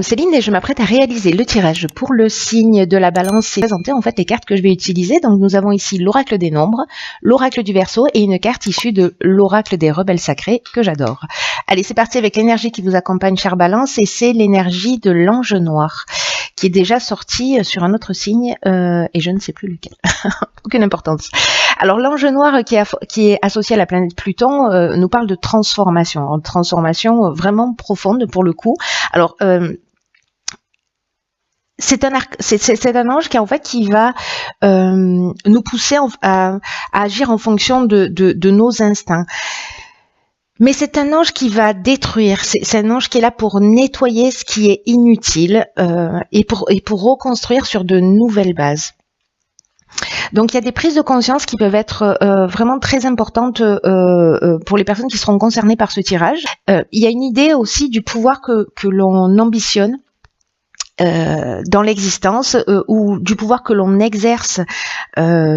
Céline et je m'apprête à réaliser le tirage pour le signe de la balance et présenter en fait les cartes que je vais utiliser. Donc nous avons ici l'oracle des nombres, l'oracle du Verseau et une carte issue de l'oracle des rebelles sacrés que j'adore. Allez, c'est parti avec l'énergie qui vous accompagne, chère balance, et c'est l'énergie de l'ange noir qui est déjà sorti sur un autre signe et je ne sais plus lequel. Aucune importance. Alors l'ange noir qui est associé à la planète Pluton nous parle de transformation, vraiment profonde pour le coup. Alors c'est un ange qui en fait qui va nous pousser à agir en fonction de nos instincts. Mais c'est un ange qui va détruire, c'est un ange qui est là pour nettoyer ce qui est inutile et pour reconstruire sur de nouvelles bases. Donc il y a des prises de conscience qui peuvent être vraiment très importantes pour les personnes qui seront concernées par ce tirage. Il y a une idée aussi du pouvoir que l'on ambitionne dans l'existence ou du pouvoir que l'on exerce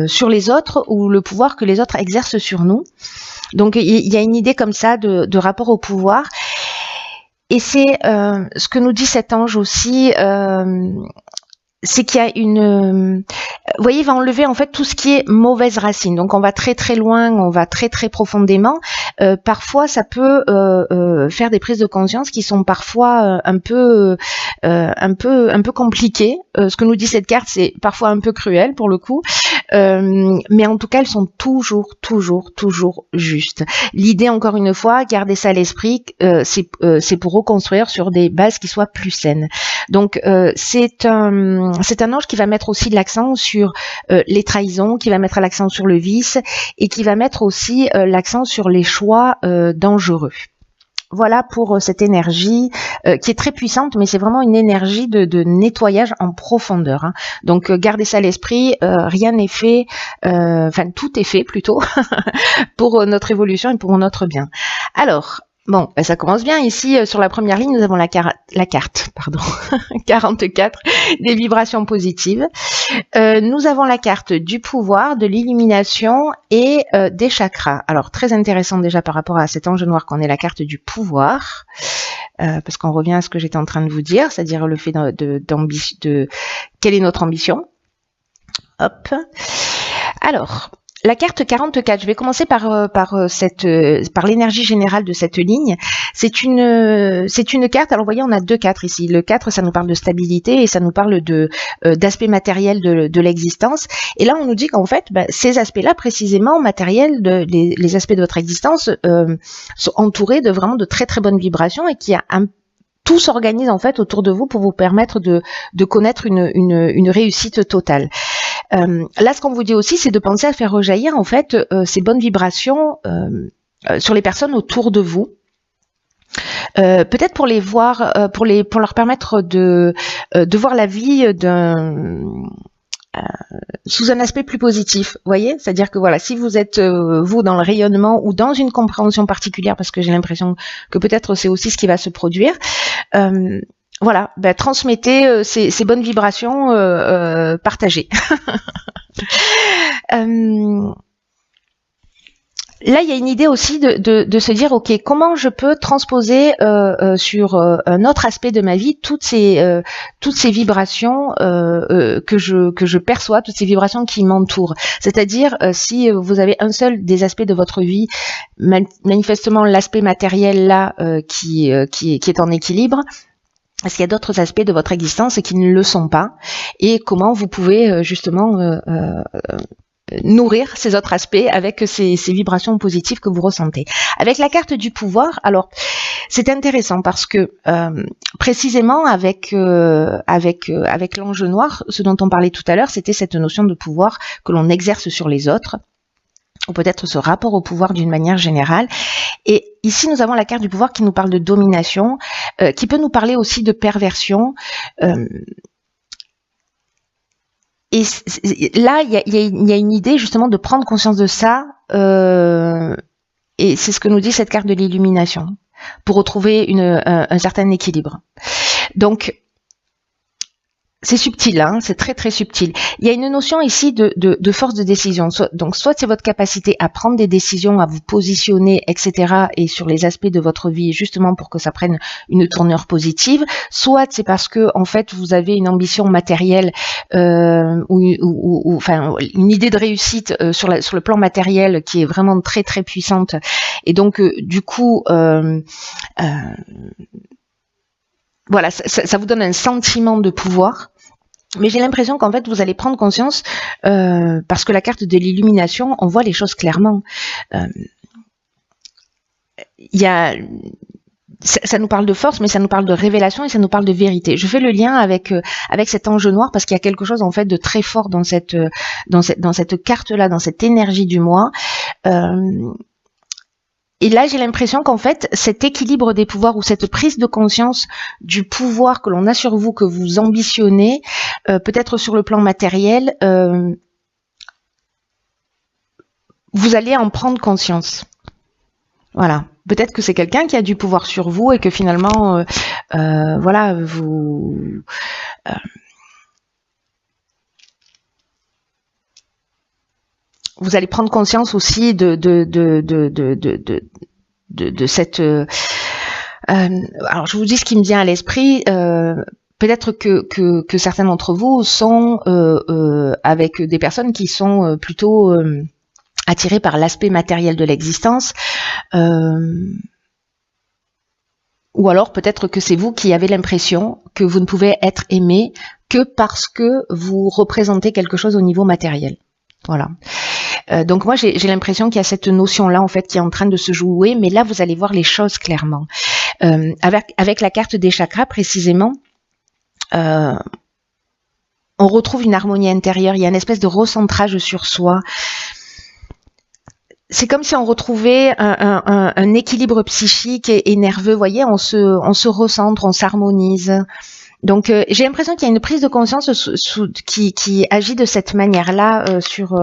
sur les autres ou le pouvoir que les autres exercent sur nous. Donc il y a une idée comme ça de rapport au pouvoir. Et c'est ce que nous dit cet ange aussi, c'est qu'il y a une... vous voyez, il va enlever en fait tout ce qui est mauvaise racine. Donc on va très très loin, on va très très profondément. Parfois ça peut faire des prises de conscience qui sont parfois un peu compliquées. Ce que nous dit cette carte, c'est parfois un peu cruel pour le coup. Mais en tout cas, elles sont toujours justes. L'idée, encore une fois, garder ça à l'esprit, c'est pour reconstruire sur des bases qui soient plus saines. Donc c'est un ange qui va mettre aussi de l'accent sur les trahisons, qui va mettre l'accent sur le vice et qui va mettre aussi l'accent sur les choix dangereux. Voilà pour cette énergie qui est très puissante, mais c'est vraiment une énergie de nettoyage en profondeur. Hein. Donc gardez ça à l'esprit, rien n'est fait, enfin tout est fait plutôt, pour notre évolution et pour notre bien. Alors, bon, ça commence bien. Ici, sur la première ligne, nous avons la carte 44, des vibrations positives. Nous avons la carte du pouvoir, de l'illumination et des chakras. Alors, très intéressant déjà par rapport à cet ange noir qu'on ait la carte du pouvoir, parce qu'on revient à ce que j'étais en train de vous dire, c'est-à-dire le fait de quelle est notre ambition. Hop. Alors... la carte 44, je vais commencer par l'énergie générale de cette ligne. C'est une carte, alors vous voyez on a deux 4 ici. Le 4 ça nous parle de stabilité et ça nous parle d'aspects matériels de l'existence. Et là on nous dit qu'en fait ces aspects-là précisément matériels, les aspects de votre existence sont entourés de vraiment de très très bonnes vibrations et qui a tout s'organise en fait autour de vous pour vous permettre de connaître une réussite totale. Là, ce qu'on vous dit aussi, c'est de penser à faire rejaillir en fait ces bonnes vibrations sur les personnes autour de vous. Peut-être pour les voir, pour leur permettre de voir la vie sous un aspect plus positif, vous voyez, c'est-à-dire que voilà, si vous êtes vous dans le rayonnement ou dans une compréhension particulière, parce que j'ai l'impression que peut-être c'est aussi ce qui va se produire. Voilà, transmettez ces bonnes vibrations, partagées. Là, il y a une idée aussi de se dire, ok, comment je peux transposer sur un autre aspect de ma vie toutes ces vibrations que je perçois, toutes ces vibrations qui m'entourent. C'est-à-dire, si vous avez un seul des aspects de votre vie, manifestement l'aspect matériel là qui est en équilibre. Est-ce qu'il y a d'autres aspects de votre existence qui ne le sont pas et comment vous pouvez justement nourrir ces autres aspects avec ces vibrations positives que vous ressentez. Avec la carte du pouvoir, alors c'est intéressant parce que précisément avec l'ange noir, ce dont on parlait tout à l'heure, c'était cette notion de pouvoir que l'on exerce sur les autres, ou peut-être ce rapport au pouvoir d'une manière générale. Et ici, nous avons la carte du pouvoir qui nous parle de domination, qui peut nous parler aussi de perversion. Et là, il y a une idée justement de prendre conscience de ça, et c'est ce que nous dit cette carte de l'illumination, pour retrouver un certain équilibre. Donc, c'est subtil, hein, c'est très très subtil. Il y a une notion ici de force de décision. Donc soit c'est votre capacité à prendre des décisions, à vous positionner, etc. et sur les aspects de votre vie justement pour que ça prenne une tournure positive. Soit c'est parce que en fait vous avez une ambition matérielle ou enfin une idée de réussite sur le plan matériel qui est vraiment très très puissante. Et donc du coup voilà, ça vous donne un sentiment de pouvoir. Mais j'ai l'impression qu'en fait, vous allez prendre conscience, parce que la carte de l'illumination, on voit les choses clairement. Ça nous parle de force, mais ça nous parle de révélation et ça nous parle de vérité. Je fais le lien avec cet ange noir parce qu'il y a quelque chose en fait de très fort dans cette carte-là, dans cette énergie du mois. Et là, j'ai l'impression qu'en fait, cet équilibre des pouvoirs ou cette prise de conscience du pouvoir que l'on a sur vous, que vous ambitionnez, peut-être sur le plan matériel, vous allez en prendre conscience. Voilà. Peut-être que c'est quelqu'un qui a du pouvoir sur vous et que finalement, voilà, vous allez prendre conscience aussi de cette. Alors je vous dis ce qui me vient à l'esprit. Peut-être que certains d'entre vous sont avec des personnes qui sont plutôt attirées par l'aspect matériel de l'existence. Ou alors peut-être que c'est vous qui avez l'impression que vous ne pouvez être aimé que parce que vous représentez quelque chose au niveau matériel. Voilà. Donc moi j'ai l'impression qu'il y a cette notion-là en fait qui est en train de se jouer, mais là vous allez voir les choses clairement. Avec la carte des chakras précisément, on retrouve une harmonie intérieure, il y a une espèce de recentrage sur soi. C'est comme si on retrouvait un équilibre psychique et nerveux, vous voyez, on se recentre, on s'harmonise. Donc j'ai l'impression qu'il y a une prise de conscience qui agit de cette manière-là sur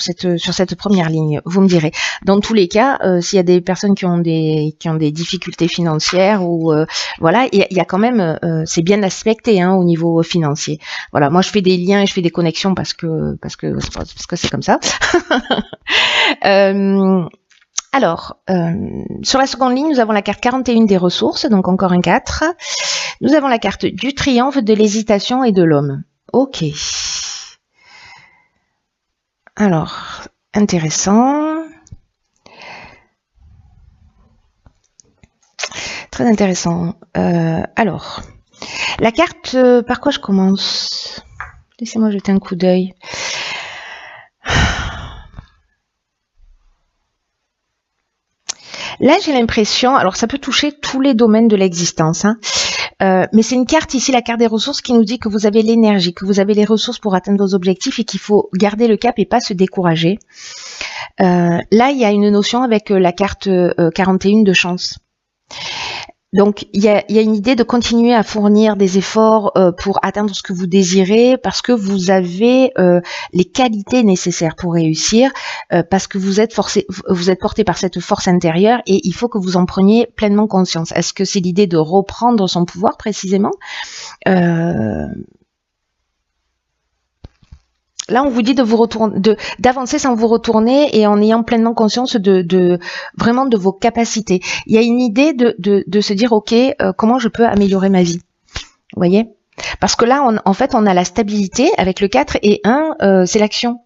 cette première ligne. Vous me direz. Dans tous les cas, s'il y a des personnes qui ont des difficultés financières ou voilà, il y a quand même c'est bien aspecté au niveau financier. Voilà, moi je fais des liens et je fais des connexions parce que c'est comme ça. Alors, sur la seconde ligne, nous avons la carte 41 des ressources, donc encore un 4. Nous avons la carte du triomphe, de l'hésitation et de l'homme. Ok. Alors, intéressant. Très intéressant. Alors, la carte, par quoi je commence? Laissez-moi jeter un coup d'œil. Là, j'ai l'impression, alors ça peut toucher tous les domaines de l'existence, mais c'est une carte ici, la carte des ressources, qui nous dit que vous avez l'énergie, que vous avez les ressources pour atteindre vos objectifs et qu'il faut garder le cap et pas se décourager. Là, il y a une notion avec la carte 41 de chance. Donc, il y a une idée de continuer à fournir des efforts pour atteindre ce que vous désirez, parce que vous avez les qualités nécessaires pour réussir, parce que vous êtes porté par cette force intérieure et il faut que vous en preniez pleinement conscience. Est-ce que c'est l'idée de reprendre son pouvoir précisément? Là, on vous dit de vous retourner, d'avancer sans vous retourner et en ayant pleinement conscience vraiment de vos capacités. Il y a une idée de se dire, ok, comment je peux améliorer ma vie? Vous voyez? Parce que là, en fait, on a la stabilité avec le 4 et 1, c'est l'action.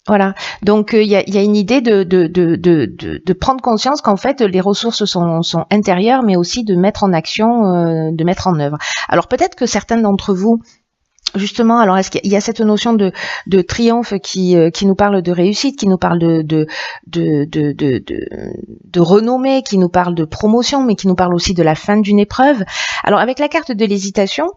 Voilà. Donc, il y a une idée de prendre conscience qu'en fait, les ressources sont intérieures, mais aussi de mettre en action, de mettre en œuvre. Alors, peut-être que certains d'entre vous, justement, alors est-ce qu'il y a cette notion de triomphe qui nous parle de réussite, qui nous parle de renommée, qui nous parle de promotion, mais qui nous parle aussi de la fin d'une épreuve. Alors avec la carte de l'hésitation,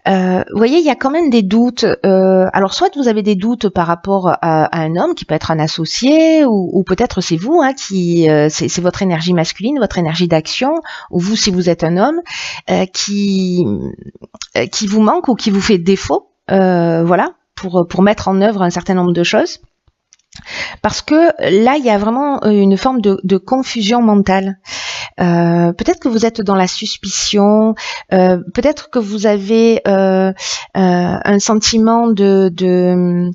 vous voyez, il y a quand même des doutes. Alors soit vous avez des doutes par rapport à un homme qui peut être un associé, ou peut-être c'est vous qui c'est votre énergie masculine, votre énergie d'action, ou vous si vous êtes un homme qui vous manque ou qui vous fait défaut, voilà, pour mettre en œuvre un certain nombre de choses. Parce que là, il y a vraiment une forme de confusion mentale. Peut-être que vous êtes dans la suspicion, peut-être que vous avez un sentiment de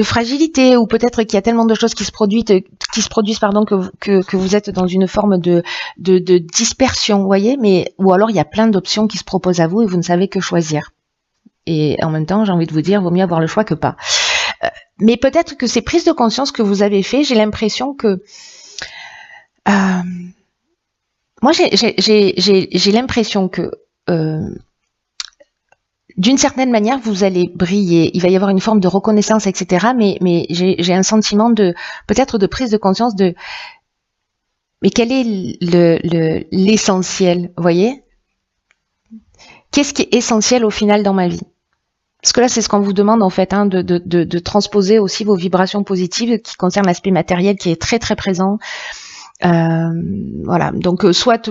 fragilité, ou peut-être qu'il y a tellement de choses qui se produisent, pardon, que vous êtes dans une forme de dispersion, vous voyez, ou alors il y a plein d'options qui se proposent à vous et vous ne savez que choisir. Et en même temps, j'ai envie de vous dire, vaut mieux avoir le choix que pas. Mais peut-être que ces prises de conscience que vous avez fait, j'ai l'impression que moi j'ai l'impression que d'une certaine manière vous allez briller, il va y avoir une forme de reconnaissance, etc. Mais j'ai un sentiment de peut-être de prise de conscience de mais quel est l'essentiel, vous voyez? Qu'est-ce qui est essentiel au final dans ma vie? Parce que là, c'est ce qu'on vous demande en fait, hein, de transposer aussi vos vibrations positives qui concernent l'aspect matériel qui est très très présent. Voilà. Donc soit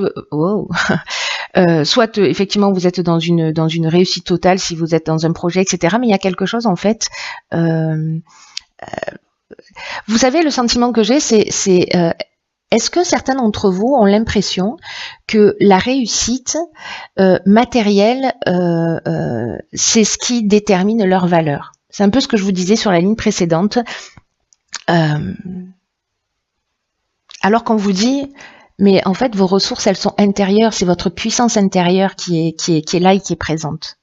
effectivement vous êtes dans une réussite totale si vous êtes dans un projet, etc. Mais il y a quelque chose en fait. Vous savez, le sentiment que j'ai, c'est est-ce que certains d'entre vous ont l'impression que la réussite matérielle, c'est ce qui détermine leur valeur? C'est un peu ce que je vous disais sur la ligne précédente. Alors qu'on vous dit, mais en fait, vos ressources, elles sont intérieures. C'est votre puissance intérieure qui est là et qui est présente.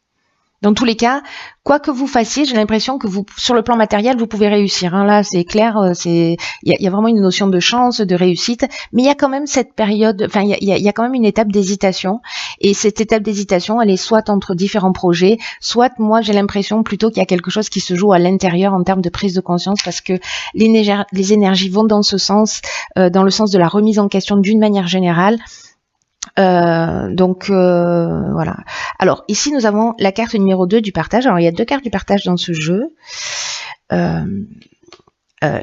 Dans tous les cas, quoi que vous fassiez, j'ai l'impression que vous, sur le plan matériel, vous pouvez réussir. Hein. Là, c'est clair, il y a vraiment une notion de chance, de réussite, mais il y a quand même cette période, enfin, il y a quand même une étape d'hésitation. Et cette étape d'hésitation, elle est soit entre différents projets, soit moi, j'ai l'impression plutôt qu'il y a quelque chose qui se joue à l'intérieur en termes de prise de conscience, parce que les énergies vont dans ce sens, dans le sens de la remise en question d'une manière générale. Voilà. Alors ici nous avons la carte numéro 2 du partage. Alors il y a deux cartes du partage dans ce jeu.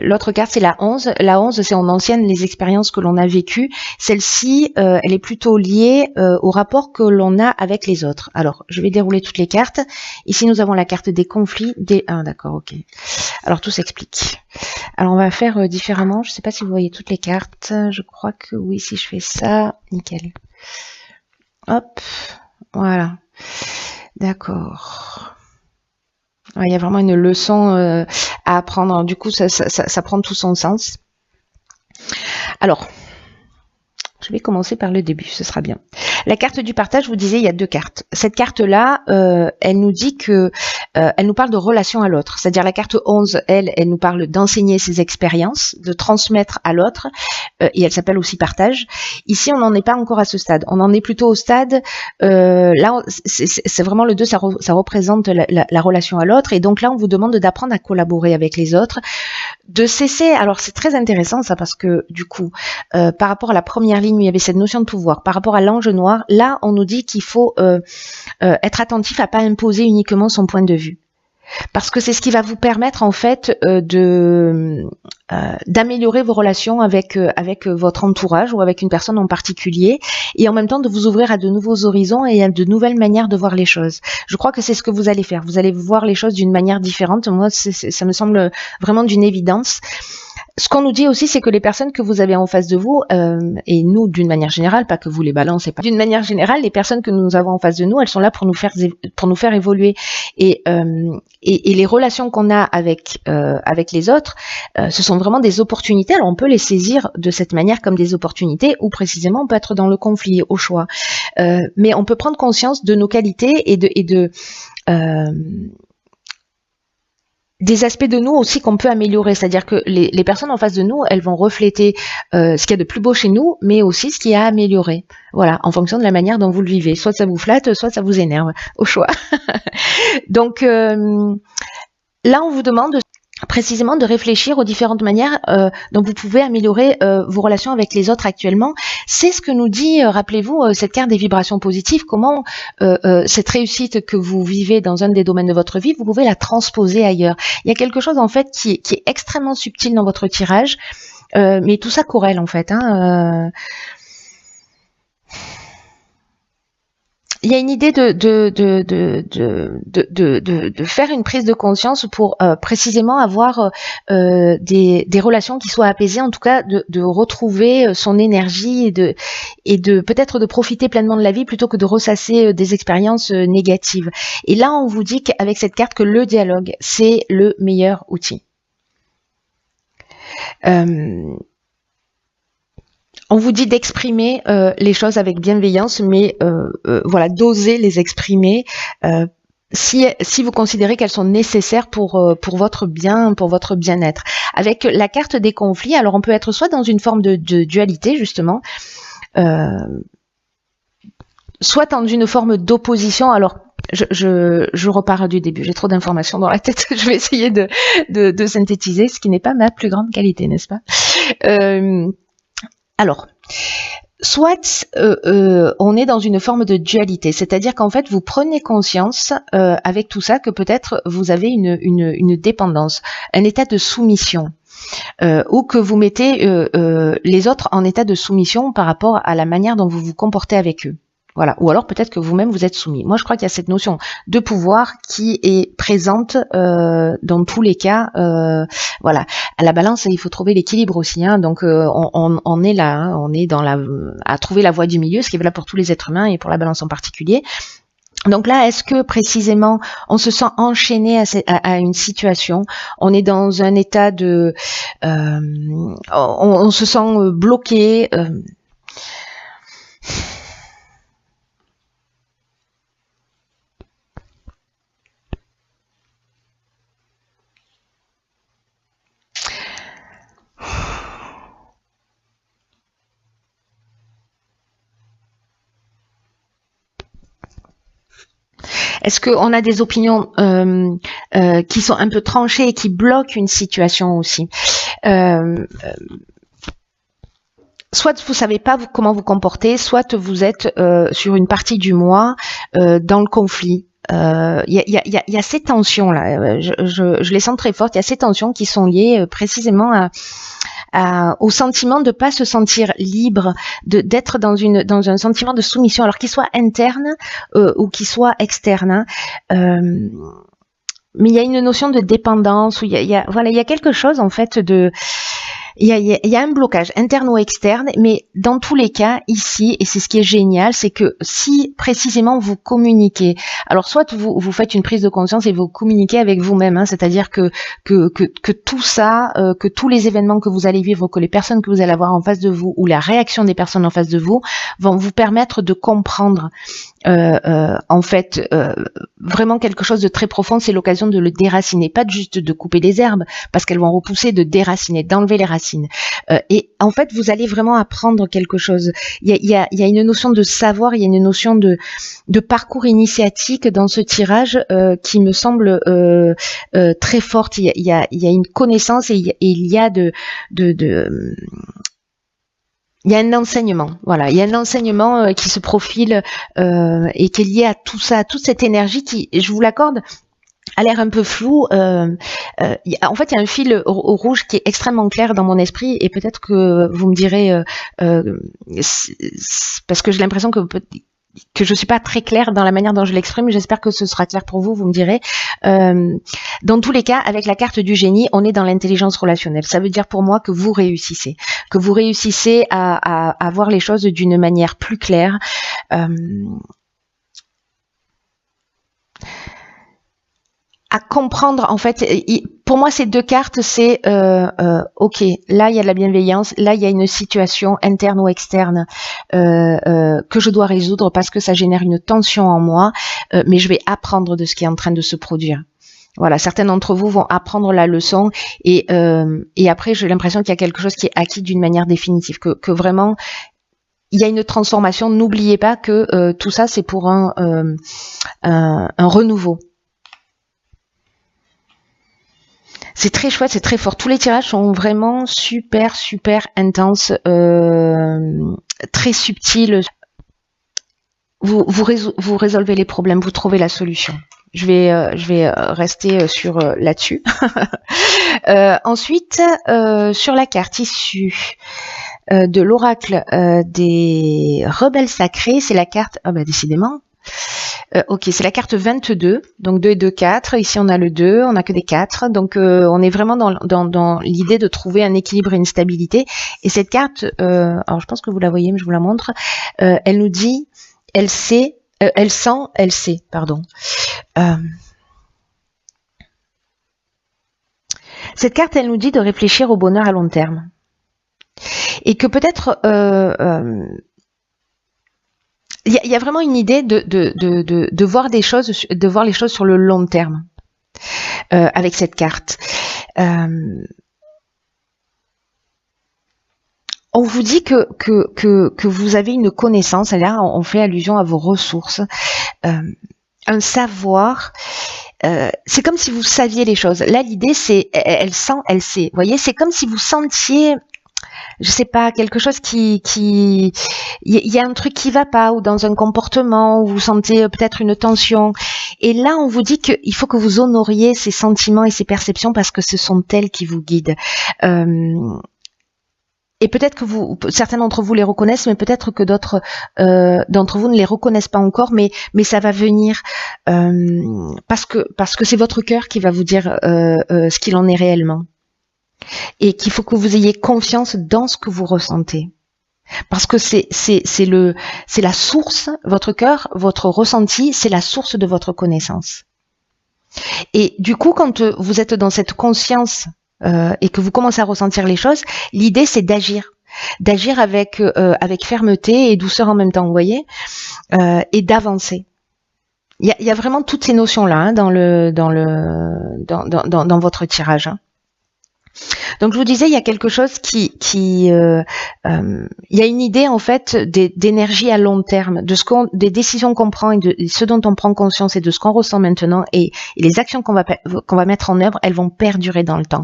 L'autre carte c'est la 11. La 11 c'est en ancienne les expériences que l'on a vécues. Celle-ci elle est plutôt liée au rapport que l'on a avec les autres. Alors je vais dérouler toutes les cartes. Ici nous avons la carte des conflits. D'accord, ok. Alors tout s'explique. Alors on va faire différemment. Je ne sais pas si vous voyez toutes les cartes. Je crois que oui, si je fais ça, nickel. Hop, voilà. D'accord. Il y a vraiment une leçon à apprendre. Du coup, ça prend tout son sens. Alors, je vais commencer par le début, ce sera bien. La carte du partage, je vous disais, il y a deux cartes. Cette carte-là, elle nous dit que, elle nous parle de relation à l'autre. C'est-à-dire la carte 11, elle nous parle d'enseigner ses expériences, de transmettre à l'autre, et elle s'appelle aussi partage. Ici, on n'en est pas encore à ce stade. On en est plutôt au stade, là, c'est vraiment le 2, ça représente la relation à l'autre. Et donc là, on vous demande d'apprendre à collaborer avec les autres, de cesser. Alors, c'est très intéressant ça, parce que du coup, par rapport à la première ligne, où il y avait cette notion de pouvoir, par rapport à l'ange noir, là, on nous dit qu'il faut être attentif à pas imposer uniquement son point de vue. Parce que c'est ce qui va vous permettre en fait d'améliorer vos relations avec votre entourage ou avec une personne en particulier, et en même temps de vous ouvrir à de nouveaux horizons et à de nouvelles manières de voir les choses. Je crois que c'est ce que vous allez faire. Vous allez voir les choses d'une manière différente. Moi, ça me semble vraiment d'une évidence. Ce qu'on nous dit aussi, c'est que les personnes que vous avez en face de vous, et nous d'une manière générale, pas que vous les balancez pas, d'une manière générale, les personnes que nous avons en face de nous, elles sont là pour nous faire évoluer. Et les relations qu'on a avec les autres, ce sont vraiment des opportunités. Alors on peut les saisir de cette manière comme des opportunités, ou précisément on peut être dans le conflit, au choix. Mais on peut prendre conscience de nos qualités et des aspects de nous aussi qu'on peut améliorer, c'est-à-dire que les personnes en face de nous, elles vont refléter ce qu'il y a de plus beau chez nous, mais aussi ce qu'il y a à améliorer. Voilà, en fonction de la manière dont vous le vivez. Soit ça vous flatte, soit ça vous énerve, au choix. Donc là, on vous demande précisément de réfléchir aux différentes manières dont vous pouvez améliorer vos relations avec les autres actuellement. C'est ce que nous dit, rappelez-vous, cette carte des vibrations positives, comment cette réussite que vous vivez dans un des domaines de votre vie, vous pouvez la transposer ailleurs. Il y a quelque chose en fait qui est extrêmement subtil dans votre tirage, mais tout ça corrèle en fait. il y a une idée de faire une prise de conscience pour précisément avoir des relations qui soient apaisées, en tout cas de retrouver son énergie et de peut-être de profiter pleinement de la vie plutôt que de ressasser des expériences négatives. Et là, on vous dit qu'avec cette carte que le dialogue, c'est le meilleur outil. On vous dit d'exprimer les choses avec bienveillance, mais voilà, d'oser les exprimer si vous considérez qu'elles sont nécessaires pour votre bien, pour votre bien-être. Avec la carte des conflits, alors on peut être soit dans une forme de dualité, justement, soit dans une forme d'opposition. Alors, je repars du début, j'ai trop d'informations dans la tête, je vais essayer de synthétiser, ce qui n'est pas ma plus grande qualité, n'est-ce pas? Alors, soit on est dans une forme de dualité, c'est-à-dire qu'en fait vous prenez conscience avec tout ça que peut-être vous avez une dépendance, un état de soumission, ou que vous mettez les autres en état de soumission par rapport à la manière dont vous vous comportez avec eux. Voilà. Ou alors peut-être que vous-même vous êtes soumis. Moi je crois qu'il y a cette notion de pouvoir qui est présente dans tous les cas. Voilà. À la balance, il faut trouver l'équilibre aussi. Hein. Donc on est là, hein. On est à trouver la voie du milieu, ce qui est valable pour tous les êtres humains et pour la balance en particulier. Donc là, est-ce que précisément on se sent enchaîné à une situation, on est dans un état de, on se sent bloqué. Est-ce qu'on a des opinions qui sont un peu tranchées et qui bloquent une situation aussi? Soit vous savez pas comment vous comporter, soit vous êtes sur une partie du moi dans le conflit. Il y a ces tensions là, je les sens très fortes. Il y a ces tensions qui sont liées précisément au sentiment de pas se sentir libre, d'être dans un sentiment de soumission, alors qu'il soit interne ou qu'il soit externe. Mais il y a une notion de dépendance, où il y a quelque chose en fait de il y a un blocage interne ou externe, mais dans tous les cas, ici, et c'est ce qui est génial, c'est que si précisément vous communiquez, alors soit vous faites une prise de conscience et vous communiquez avec vous-même, hein, c'est-à-dire que tout ça, que tous les événements que vous allez vivre, que les personnes que vous allez avoir en face de vous, ou la réaction des personnes en face de vous, vont vous permettre de comprendre en fait vraiment quelque chose de très profond. C'est l'occasion de le déraciner, pas juste de couper les herbes parce qu'elles vont repousser, de déraciner, d'enlever les racines, et en fait vous allez vraiment apprendre quelque chose. Il y a une notion de savoir, il y a une notion de parcours initiatique dans ce tirage qui me semble très forte. Il y a une connaissance et il y a il y a un enseignement, voilà, il y a un enseignement qui se profile et qui est lié à tout ça, à toute cette énergie qui, je vous l'accorde, a l'air un peu flou. En fait, il y a un fil rouge qui est extrêmement clair dans mon esprit, et peut-être que vous me direz, parce que j'ai l'impression que je suis pas très claire dans la manière dont je l'exprime. J'espère que ce sera clair pour vous, vous me direz. Dans tous les cas, avec la carte du génie, on est dans l'intelligence relationnelle. Ça veut dire pour moi que vous réussissez à voir les choses d'une manière plus claire. À comprendre, en fait, pour moi ces deux cartes, c'est ok, là il y a de la bienveillance, là il y a une situation interne ou externe que je dois résoudre parce que ça génère une tension en moi, mais je vais apprendre de ce qui est en train de se produire. Voilà, certains d'entre vous vont apprendre la leçon et après j'ai l'impression qu'il y a quelque chose qui est acquis d'une manière définitive, que vraiment il y a une transformation. N'oubliez pas que tout ça c'est pour un renouveau. C'est très chouette, c'est très fort. Tous les tirages sont vraiment super intenses, très subtils. Vous résolvez les problèmes, vous trouvez la solution. Je vais rester sur là-dessus. Ensuite, sur la carte issue de l'oracle des rebelles sacrés, c'est la carte. Ah bah décidément. Ok, c'est la carte 22, donc 2 et 2, 4. Ici, on a le 2, on n'a que des 4. Donc, on est vraiment dans l'idée de trouver un équilibre et une stabilité. Et cette carte, alors je pense que vous la voyez, mais je vous la montre, elle nous dit, elle sait, elle sent, elle sait, pardon. Cette carte, elle nous dit de réfléchir au bonheur à long terme. Et que peut-être... il y a vraiment une idée de voir des choses, de voir les choses sur le long terme avec cette carte. On vous dit que vous avez une connaissance, et là on fait allusion à vos ressources, un savoir. C'est comme si vous saviez les choses. Là l'idée c'est elle sent, elle sait. Vous voyez, c'est comme si vous sentiez, je sais pas, quelque chose il y a un truc qui va pas, ou dans un comportement où vous sentez peut-être une tension, et là on vous dit qu'il faut que vous honoriez ces sentiments et ces perceptions parce que ce sont elles qui vous guident. Et peut-être que certains d'entre vous les reconnaissent, mais peut-être que d'autres d'entre vous ne les reconnaissent pas encore, mais ça va venir parce que c'est votre cœur qui va vous dire ce qu'il en est réellement. Et qu'il faut que vous ayez confiance dans ce que vous ressentez. Parce que c'est la source, votre cœur, votre ressenti, c'est la source de votre connaissance. Et du coup, quand vous êtes dans cette conscience et que vous commencez à ressentir les choses, l'idée c'est d'agir avec fermeté et douceur en même temps, vous voyez, et d'avancer. Il y a vraiment toutes ces notions là dans votre tirage. Donc je vous disais, il y a quelque chose il y a une idée en fait d'énergie à long terme, des décisions qu'on prend et de ce dont on prend conscience et de ce qu'on ressent maintenant, et les actions qu'on va mettre en œuvre, elles vont perdurer dans le temps.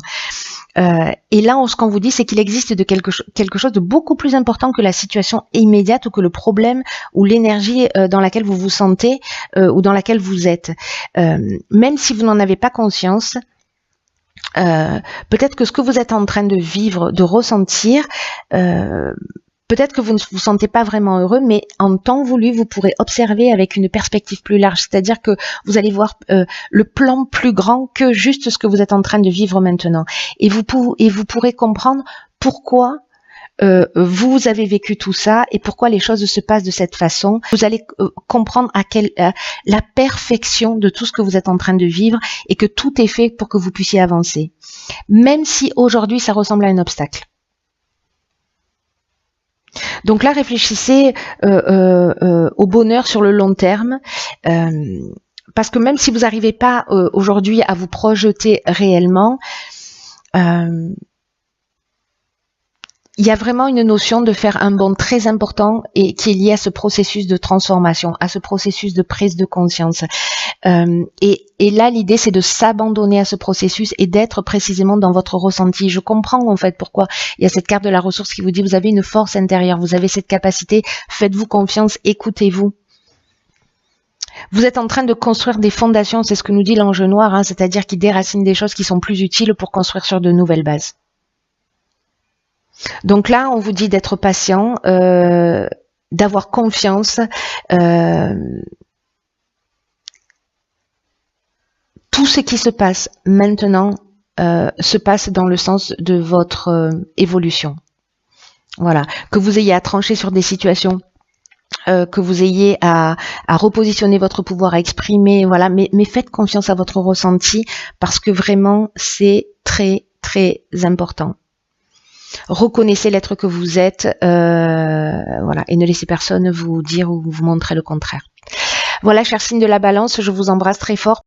Et là, ce qu'on vous dit, c'est qu'il existe quelque chose de beaucoup plus important que la situation immédiate, ou que le problème, ou l'énergie dans laquelle vous vous sentez ou dans laquelle vous êtes. Même si vous n'en avez pas conscience, peut-être que ce que vous êtes en train de vivre, de ressentir, peut-être que vous ne vous sentez pas vraiment heureux, mais en temps voulu, vous pourrez observer avec une perspective plus large, c'est-à-dire que vous allez voir le plan plus grand que juste ce que vous êtes en train de vivre maintenant. Et vous pourrez comprendre pourquoi vous avez vécu tout ça et pourquoi les choses se passent de cette façon. Vous allez comprendre la perfection de tout ce que vous êtes en train de vivre, et que tout est fait pour que vous puissiez avancer. Même si aujourd'hui ça ressemble à un obstacle. Donc là, réfléchissez au bonheur sur le long terme. Parce que même si vous n'arrivez pas aujourd'hui à vous projeter réellement, il y a vraiment une notion de faire un bond très important et qui est lié à ce processus de transformation, à ce processus de prise de conscience. Et là, l'idée, c'est de s'abandonner à ce processus et d'être précisément dans votre ressenti. Je comprends en fait pourquoi il y a cette carte de la ressource qui vous dit vous avez une force intérieure, vous avez cette capacité, faites-vous confiance, écoutez-vous. Vous êtes en train de construire des fondations, c'est ce que nous dit l'ange noir, hein, c'est-à-dire qu'il déracine des choses qui sont plus utiles pour construire sur de nouvelles bases. Donc là, on vous dit d'être patient, d'avoir confiance. Tout ce qui se passe maintenant se passe dans le sens de votre évolution. Voilà. Que vous ayez à trancher sur des situations, que vous ayez à repositionner votre pouvoir, à exprimer, voilà. Mais faites confiance à votre ressenti, parce que vraiment, c'est très, très important. Reconnaissez l'être que vous êtes, voilà, et ne laissez personne vous dire ou vous montrer le contraire. Voilà, chers signes de la balance, je vous embrasse très fort.